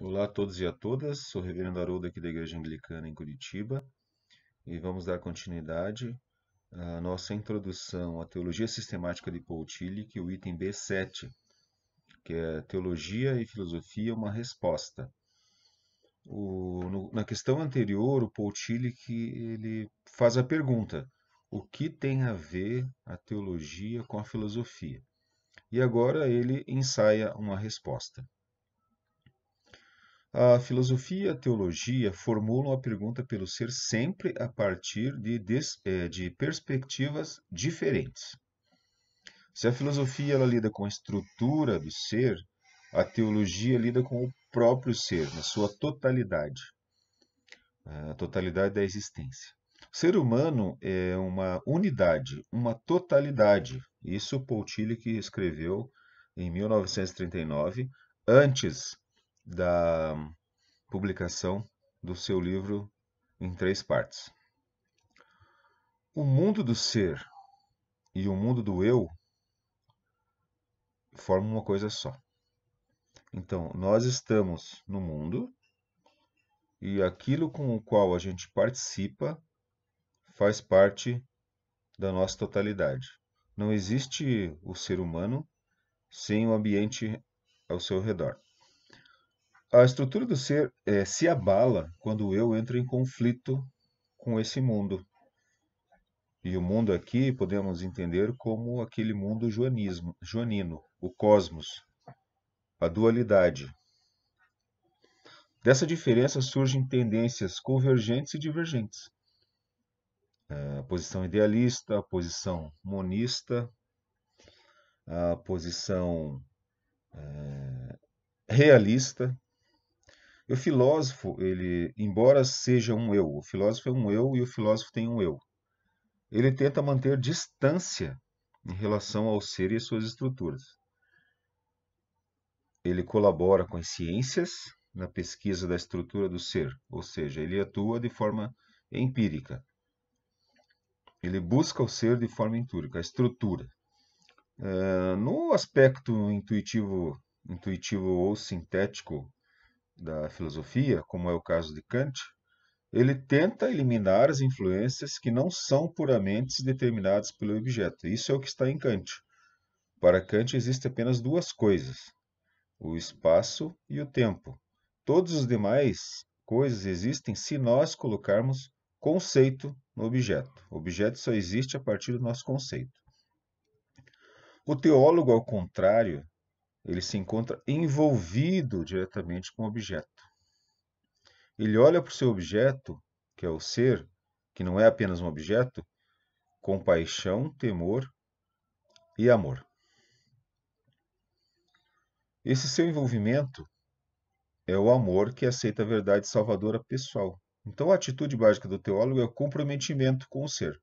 Olá a todos e a todas, sou o Reverendo Haroldo aqui da Igreja Anglicana em Curitiba e vamos dar continuidade à nossa introdução à Teologia Sistemática de Paul Tillich, o item B7, que é Teologia e Filosofia, uma resposta. Na questão anterior, o Paul Tillich ele faz a pergunta: o que tem a ver a teologia com a filosofia? E agora ele ensaia uma resposta. A filosofia e a teologia formulam a pergunta pelo ser sempre a partir de perspectivas diferentes. Se a filosofia ela lida com a estrutura do ser, a teologia lida com o próprio ser, na sua totalidade, a totalidade da existência. O ser humano é uma unidade, uma totalidade. Isso Paul Tillich escreveu em 1939, antes da publicação do seu livro em 3 partes. O mundo do ser e o mundo do eu formam uma coisa só. Então, nós estamos no mundo e aquilo com o qual a gente participa faz parte da nossa totalidade. Não existe o ser humano sem o ambiente ao seu redor. A estrutura do ser se abala quando o eu entra em conflito com esse mundo. E o mundo aqui podemos entender como aquele mundo joanino, o cosmos, a dualidade. Dessa diferença surgem tendências convergentes e divergentes. A posição idealista, a posição monista, a posição realista. E o filósofo, ele, embora seja um eu, o filósofo é um eu e o filósofo tem um eu. Ele tenta manter distância em relação ao ser e suas estruturas. Ele colabora com as ciências na pesquisa da estrutura do ser, ou seja, ele atua de forma empírica. Ele busca o ser de forma empírica, a estrutura. No aspecto intuitivo ou sintético da filosofia, como é o caso de Kant, ele tenta eliminar as influências que não são puramente determinadas pelo objeto. Isso é o que está em Kant. Para Kant existem apenas duas coisas: o espaço e o tempo. Todos os demais coisas existem se nós colocarmos conceito no objeto. O objeto só existe a partir do nosso conceito. O teólogo, ao contrário, ele se encontra envolvido diretamente com o objeto. Ele olha para o seu objeto, que é o ser, que não é apenas um objeto, com paixão, temor e amor. Esse seu envolvimento é o amor que aceita a verdade salvadora pessoal. Então, a atitude básica do teólogo é o comprometimento com o ser.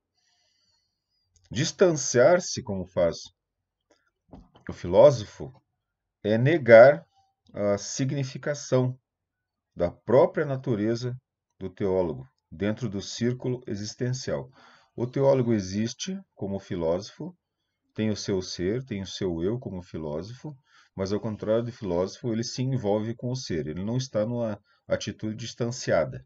Distanciar-se, como faz o filósofo, é negar a significação da própria natureza do teólogo dentro do círculo existencial. O teólogo existe como filósofo, tem o seu ser, tem o seu eu como filósofo, mas ao contrário do filósofo, ele se envolve com o ser, ele não está numa atitude distanciada.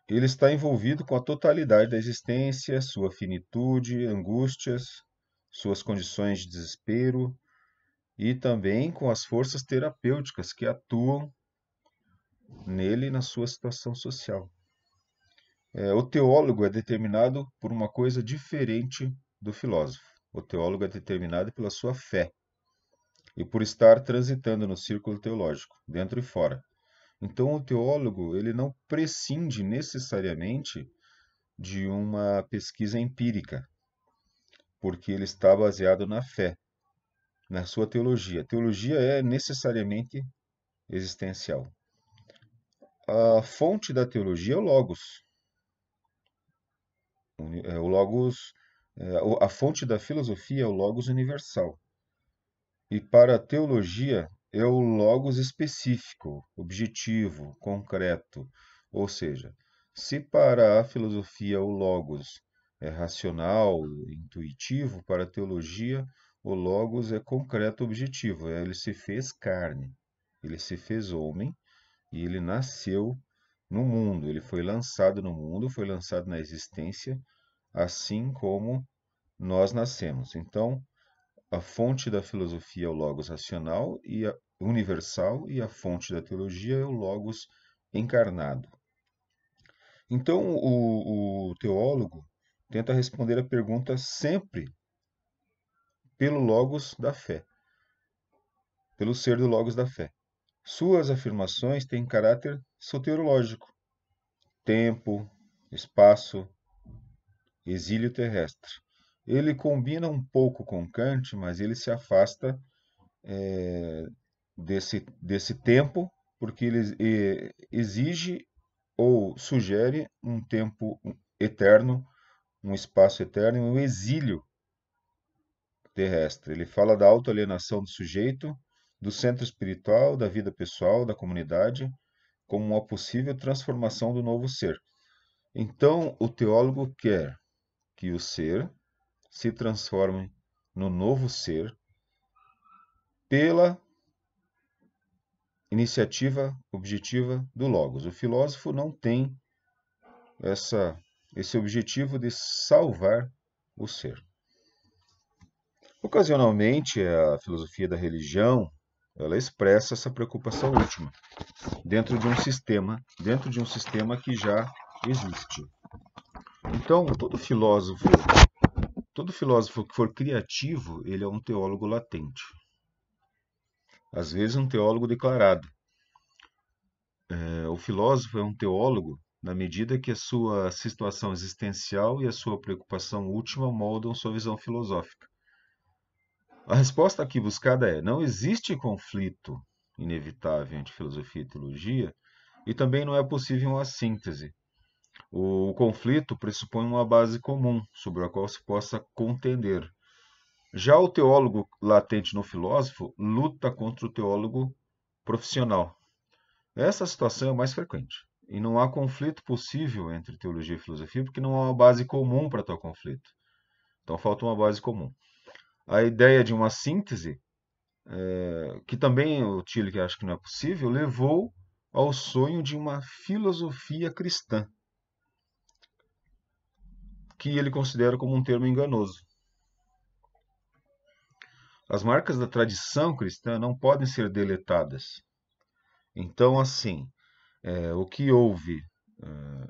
Ele está envolvido com a totalidade da existência, sua finitude, angústias, suas condições de desespero e também com as forças terapêuticas que atuam nele na sua situação social. O teólogo é determinado por uma coisa diferente do filósofo. O teólogo é determinado pela sua fé e por estar transitando no círculo teológico, dentro e fora. Então, o teólogo ele não prescinde necessariamente de uma pesquisa empírica, porque ele está baseado na fé, na sua teologia. A teologia é necessariamente existencial. A fonte da teologia é o Logos. O Logos, a fonte da filosofia é o Logos universal. E para a teologia é o Logos específico, objetivo, concreto. Ou seja, se para a filosofia o Logos é racional, intuitivo, para a teologia o Logos é concreto, objetivo. Ele se fez carne. Ele se fez homem e ele nasceu no mundo. Ele foi lançado no mundo, foi lançado na existência, assim como nós nascemos. Então, a fonte da filosofia é o logos racional e universal, e a fonte da teologia é o logos encarnado. Então, o teólogo tenta responder a pergunta sempre pelo logos da fé, pelo ser do logos da fé. Suas afirmações têm caráter soteriológico: tempo, espaço, exílio terrestre. Ele combina um pouco com Kant, mas ele se afasta desse tempo, porque ele exige ou sugere um tempo eterno, um espaço eterno e um exílio terrestre. Ele fala da autoalienação do sujeito, do centro espiritual, da vida pessoal, da comunidade, como uma possível transformação do novo ser. Então, o teólogo quer que o ser se transforme no novo ser pela iniciativa objetiva do Logos. O filósofo não tem esse objetivo de salvar o ser. Ocasionalmente, a filosofia da religião ela expressa essa preocupação última dentro de um sistema que já existe. Então, todo filósofo que for criativo, ele é um teólogo latente. Às vezes, um teólogo declarado. O filósofo é um teólogo na medida que a sua situação existencial e a sua preocupação última moldam sua visão filosófica. A resposta aqui buscada é: não existe conflito inevitável entre filosofia e teologia, e também não é possível uma síntese. O conflito pressupõe uma base comum sobre a qual se possa contender. Já o teólogo latente no filósofo luta contra o teólogo profissional. Essa situação é mais frequente. E não há conflito possível entre teologia e filosofia porque não há uma base comum para tal conflito. Então falta uma base comum. A ideia de uma síntese, que também o Tillich acha que não é possível, levou ao sonho de uma filosofia cristã, que ele considera como um termo enganoso. As marcas da tradição cristã não podem ser deletadas. Então, assim, o que houve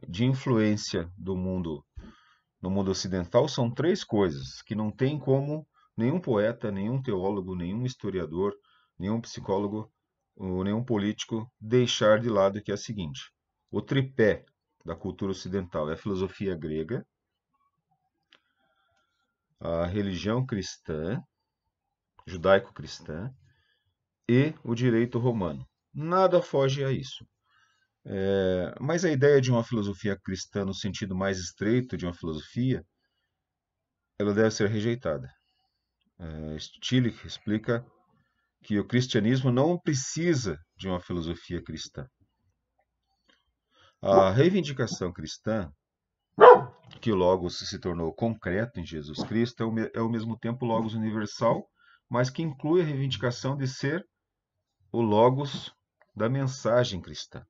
de influência do mundo no mundo ocidental são três coisas que não tem como nenhum poeta, nenhum teólogo, nenhum historiador, nenhum psicólogo ou nenhum político deixar de lado, que é a seguinte: o tripé da cultura ocidental é a filosofia grega, a religião cristã, judaico-cristã, e o direito romano. Nada foge a isso. Mas a ideia de uma filosofia cristã no sentido mais estreito de uma filosofia, ela deve ser rejeitada. Tillich explica que o cristianismo não precisa de uma filosofia cristã. A reivindicação cristã, que o Logos se tornou concreto em Jesus Cristo, é ao mesmo tempo o Logos universal, mas que inclui a reivindicação de ser o Logos da mensagem cristã.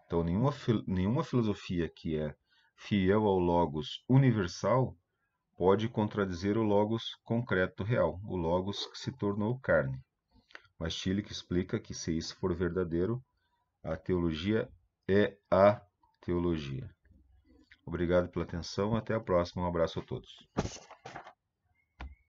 Então, nenhuma filosofia que é fiel ao Logos universal pode contradizer o Logos concreto real, o Logos que se tornou carne. Mas Tillich explica que, se isso for verdadeiro, a teologia é a teologia. Obrigado pela atenção, até a próxima, um abraço a todos.